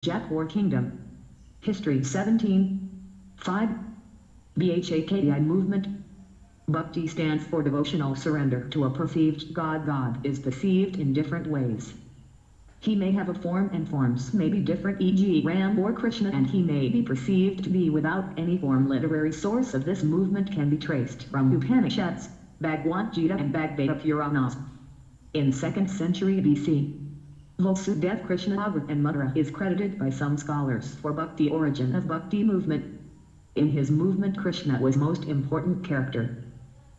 Jaipur Kingdom. History 17.5. BHAKTI Movement. Bhakti stands for devotional surrender to a perceived God. God is perceived in different ways. He may have a form, and forms may be different, e.g. Ram or Krishna, and he may be perceived to be without any form. Literary source of this movement can be traced from Upanishads, Bhagavad Gita and Bhagavata Puranas. In 2nd century BC, Vasudev Krishna and Mathura is credited by some scholars for Bhakti origin of Bhakti movement. In his movement, Krishna was most important character.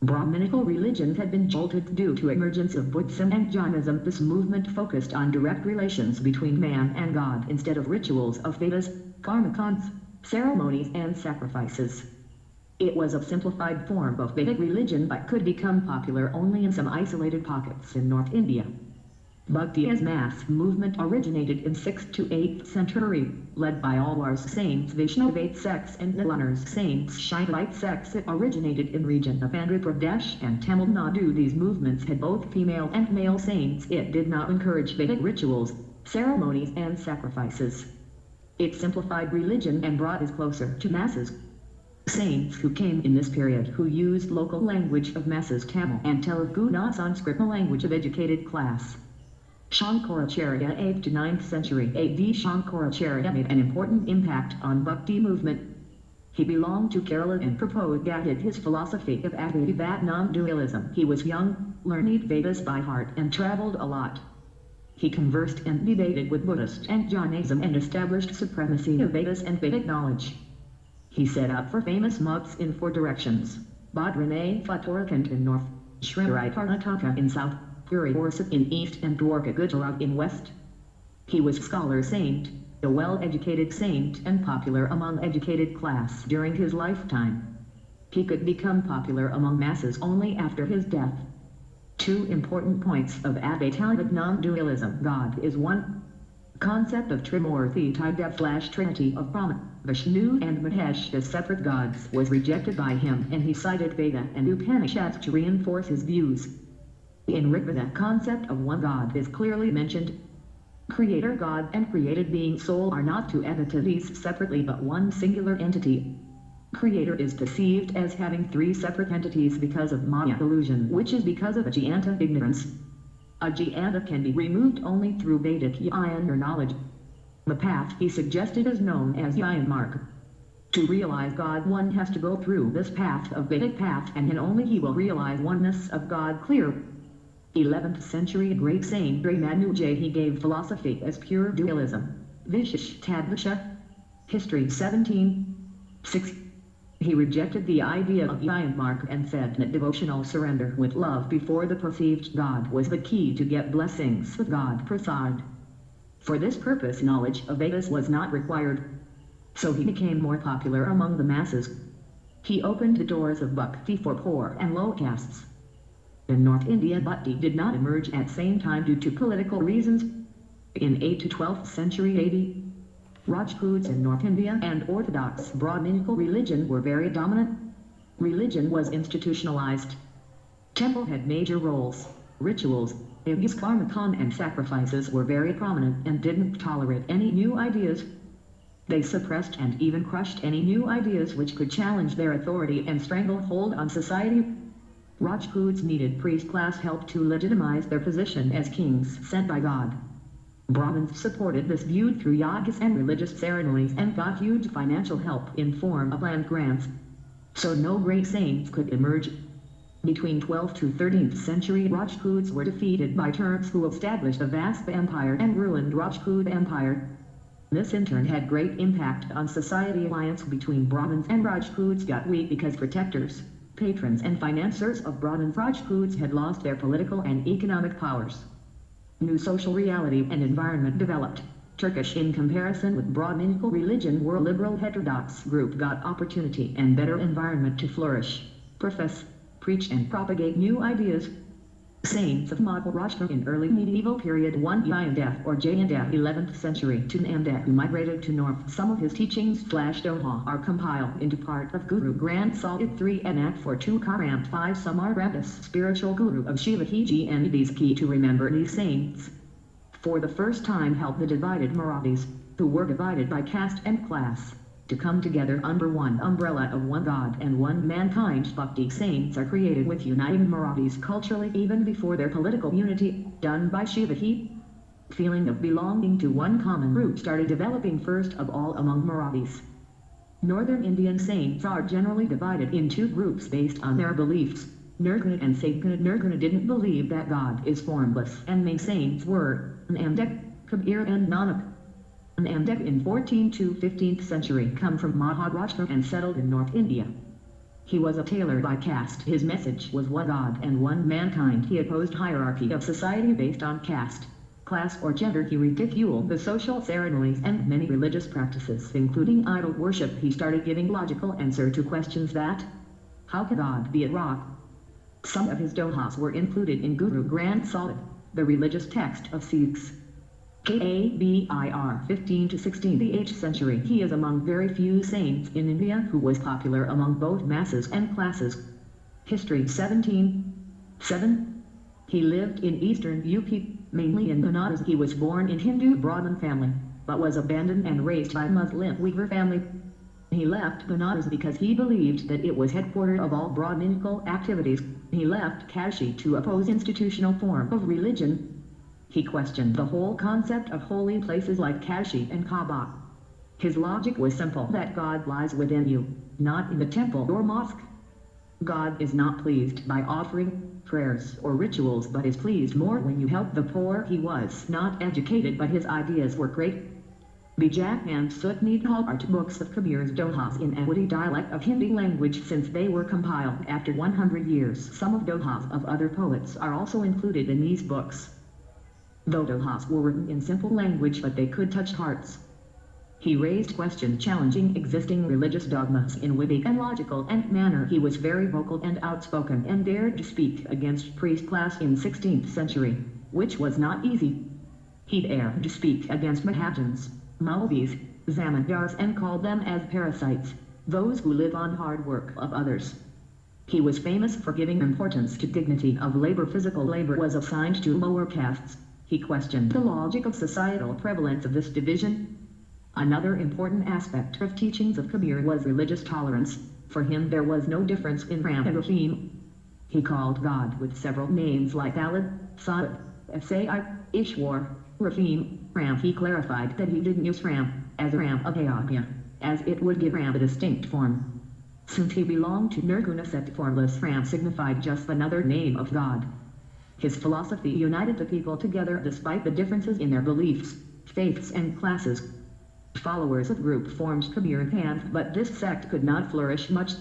Brahminical religions had been jolted due to emergence of Buddhism and Jainism. This movement focused on direct relations between man and God instead of rituals of Vedas, karmakons, ceremonies and sacrifices. It was a simplified form of Vedic religion but could become popular only in some isolated pockets in North India. Bhakti as mass movement originated in 6th to 8th century, led by Alwar's saints Vaishnavite sects and Nilanar's saints Shaivite sects. It originated in region of Andhra Pradesh and Tamil Nadu. These movements had both female and male saints. It did not encourage Vedic rituals, ceremonies and sacrifices. It simplified religion and brought us closer to masses. Saints who came in this period who used local language of masses, Tamil and Telugu, not Sanskrit, the language of educated class. Shankaracharya 8th to 9th century AD. Shankaracharya made an important impact on Bhakti movement. He belonged to Kerala and propagated his philosophy of Advaita non-dualism. He was young, learned Vedas by heart and traveled a lot. He conversed and debated with Buddhist and Jainism and established supremacy of Vedas and Vedic knowledge. He set out for famous monks in 4 directions: Badrinath Uttarakhand in north, Shrimari Karnataka in south, Puri Orissa in east and Dwarka Gujarat in west. He was scholar saint, a well-educated saint and popular among educated class during his lifetime. He could become popular among masses only after his death. 2 important points of Advaita non-dualism. God is one. Concept of Trimurti/Trinity of Brahma, Vishnu and Mahesh as separate gods was rejected by him, and he cited Veda and Upanishads to reinforce his views. In Rigveda, concept of one God is clearly mentioned. Creator God and created being soul are not 2 entities separately but one singular entity. Creator is perceived as having 3 separate entities because of Maya illusion, which is because of Ajnana ignorance. Ajnana can be removed only through Vedic jnana or knowledge. The path he suggested is known as Jnana Marg. To realize God, one has to go through this path of Vedic path, and then only he will realize oneness of God clear. 11th century great saint Ramanuja, he gave philosophy as pure dualism. Vishishtadvaita. History 17.6. He rejected the idea of Jnana Marg and said that devotional surrender with love before the perceived God was the key to get blessings with God Prasad. For this purpose, knowledge of Vedas was not required. So he became more popular among the masses. He opened the doors of Bhakti for poor and low castes. In North India, Bhakti did not emerge at same time due to political reasons. In 8th to 12th century AD, Rajputs in North India and Orthodox Brahminical religion were very dominant. Religion was institutionalized. Temple had major roles. Rituals, yajnas, karmakon and sacrifices were very prominent and didn't tolerate any new ideas. They suppressed and even crushed any new ideas which could challenge their authority and stranglehold on society. Rajputs needed priest class help to legitimize their position as kings sent by God. Brahmins supported this view through yagas and religious ceremonies and got huge financial help in form of land grants. So no great saints could emerge. Between 12th to 13th century, Rajputs were defeated by Turks who established a vast empire and ruined Rajput empire. This in turn had great impact on society. Alliance between Brahmins and Rajputs got weak because protectors, patrons and financiers of Brahmin Rajputs had lost their political and economic powers. New social reality and environment developed. Turkish in comparison with Brahminical religion were a liberal heterodox group got opportunity and better environment to flourish, profess, preach and propagate new ideas. Saints of Maharashtra in early medieval period. 1 Jayanta or Jayanta 11th century to Nanda, who migrated to north. Some of his teachings Doha are compiled into part of Guru Granth Sahib 3 and Act 4 2 Karam 5 Samarandis, spiritual guru of Shivaji, and these key to remember these saints. For the first time helped the divided Marathis. who were divided by caste and class, to come together under one umbrella of one God and one mankind. Bhakti saints are created with uniting Marathis culturally even before their political unity, done by Shiva. Feeling of belonging to one common group started developing first of all among Marathis. Northern Indian saints are generally divided in two groups based on their beliefs, Nirguna and Sadguna. Nirguna didn't believe that God is formless, and main saints were Namdek, Kabir and Nanak. Namdek in 14th to 15th century come from Maharashtra and settled in North India. He was a tailor by caste. His message was one God and one mankind. He opposed hierarchy of society based on caste, class or gender. He ridiculed the social ceremonies and many religious practices, including idol worship. He started giving logical answer to questions that, how can God be a rock? Some of his dohas were included in Guru Granth Sahib, the religious text of Sikhs. Kabir 15 to 16th the 8th century. He is among very few saints in India who was popular among both masses and classes. History 17:7. He lived in eastern UP, mainly in Banaras. He was born in Hindu Brahmin family, but was abandoned and raised by Muslim Weaver family. He left Banaras because he believed that it was headquarters of all Brahminical activities. He left Kashi to oppose institutional form of religion. He questioned the whole concept of holy places like Kashi and Kaaba. His logic was simple, that God lies within you, not in the temple or mosque. God is not pleased by offering prayers or rituals, but is pleased more when you help the poor. He was not educated, but his ideas were great. Bijak and Sutnidhal are two books of Kabir's dohas in Awadhi dialect of Hindi language, since they were compiled after 100 years. Some of dohas of other poets are also included in these books. Though dohas were written in simple language, but they could touch hearts. He raised questions challenging existing religious dogmas in witty and logical and manner. He was very vocal and outspoken and dared to speak against priest class in 16th century, which was not easy. He dared to speak against Mahajans, Maulvis, Zamindars, and called them as parasites, those who live on hard work of others. He was famous for giving importance to dignity of labor. Physical labor was assigned to lower castes. He questioned the logic of societal prevalence of this division. Another important aspect of teachings of Kabir was religious tolerance. For him there was no difference in Ram and Rahim. He called God with several names like Allah, Sad, Sai, Ishwar, Rahim, Ram. He clarified that he didn't use Ram as a Ram of Ayodhya, as it would give Ram a distinct form. Since he belonged to Nirguna sect, formless Ram signified just another name of God. His philosophy united the people together despite the differences in their beliefs, faiths and classes. Followers of group formed Kabir Panth, but this sect could not flourish much.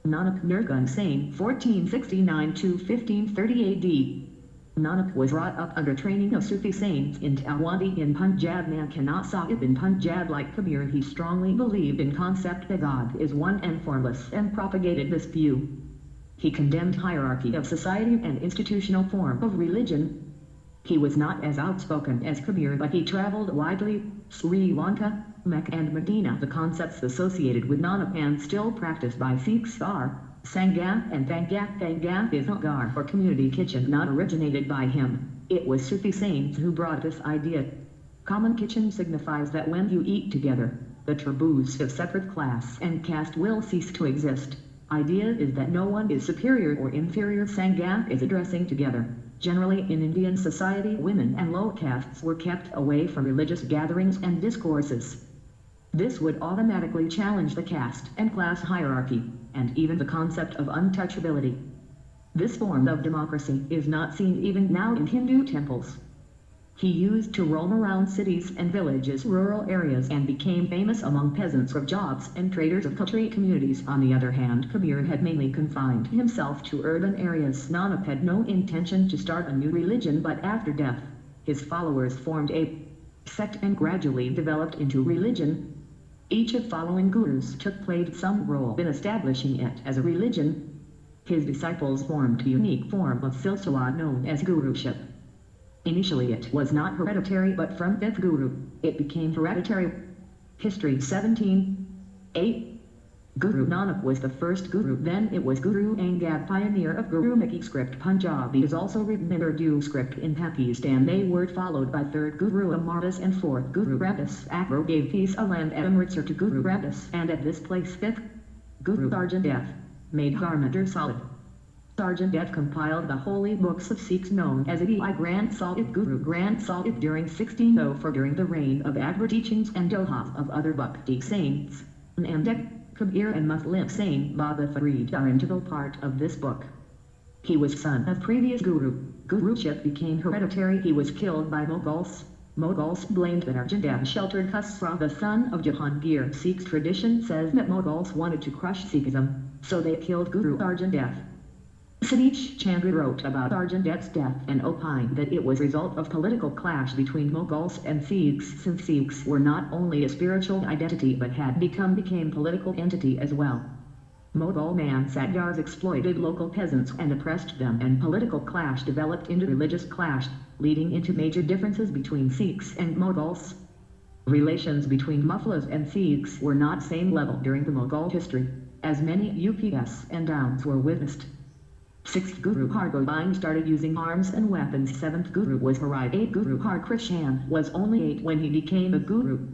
Nanak Nirgun Sain 1469 to 1530 AD. Nanak was brought up under training of Sufi saints in Talwandi in Punjab. Nankana Sahib in Punjab. Like Kabir, he strongly believed in concept that God is one and formless, and propagated this view. He condemned hierarchy of society and institutional form of religion. He was not as outspoken as Kabir, but he traveled widely, Sri Lanka, Mecca and Medina. The concepts associated with Nanak and still practiced by Sikhs are Sangha and Thangha. Thangha is a gar or community kitchen, not originated by him. It was Sufi saints who brought this idea. Common kitchen signifies that when you eat together, the taboos of separate class and caste will cease to exist. Idea is that no one is superior or inferior. Sangha is addressing together. Generally in Indian society, women and low castes were kept away from religious gatherings and discourses. This would automatically challenge the caste and class hierarchy, and even the concept of untouchability. This form of democracy is not seen even now in Hindu temples. He used to roam around cities and villages, rural areas, and became famous among peasants for jobs and traders of country communities. On the other hand, Kabir had mainly confined himself to urban areas. Nanak had no intention to start a new religion, but after death, his followers formed a sect and gradually developed into religion. Each of following gurus played some role in establishing it as a religion. His disciples formed a unique form of silsila known as guruship. Initially it was not hereditary, but from fifth guru, it became hereditary. History 17:8. Guru Nanak was the first Guru, then it was Guru Angad, pioneer of Gurumukhi script. Punjabi is also written in Urdu script in Pakistan. They were followed by third Guru Amardas and fourth Guru Ramdas. Akbar gave peace a land at Amritsar to Guru Ramdas, and at this place fifth Guru Arjan Dev made Harmandir solid. Arjan Dev compiled the holy books of Sikhs known as Adi Granth Sahib. Guru Granth Sahib during 1604 during the reign of Akbar, teachings and dohas of other Bhakti saints, Namdek, Kabir and Muslim Saint Baba Farid are integral part of this book. He was son of previous Guru. Guruship became hereditary. He was killed by Mughals. Mughals blamed that Arjan Dev sheltered Khusra, the son of Jahangir. Sikh tradition says that Mughals wanted to crush Sikhism, so they killed Guru Arjan Dev. Satish Chandra wrote about Arjan Dev's death and opined that it was a result of political clash between Mughals and Sikhs, since Sikhs were not only a spiritual identity but had become political entity as well. Mughal Mansabdars exploited local peasants and oppressed them, and political clash developed into religious clash, leading into major differences between Sikhs and Mughals. Relations between Mughals and Sikhs were not same level during the Mughal history, as many ups and downs were witnessed. 6th Guru Har Gobind started using arms and weapons. 7th Guru was Hari. 8th Guru Har Krishan was only 8 when he became a Guru.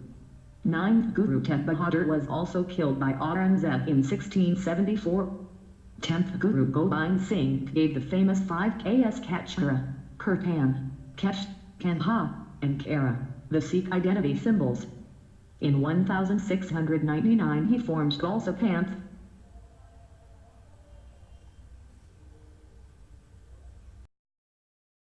9th Guru Tet Bahadur was also killed by Aurangzeb in 1674. 10th Guru Gobind Singh gave the famous 5 Ks Kachara, Kirtan, Kesh, Kanha, and Kara, the Sikh identity symbols. In 1699 he formed Khalsa Panth,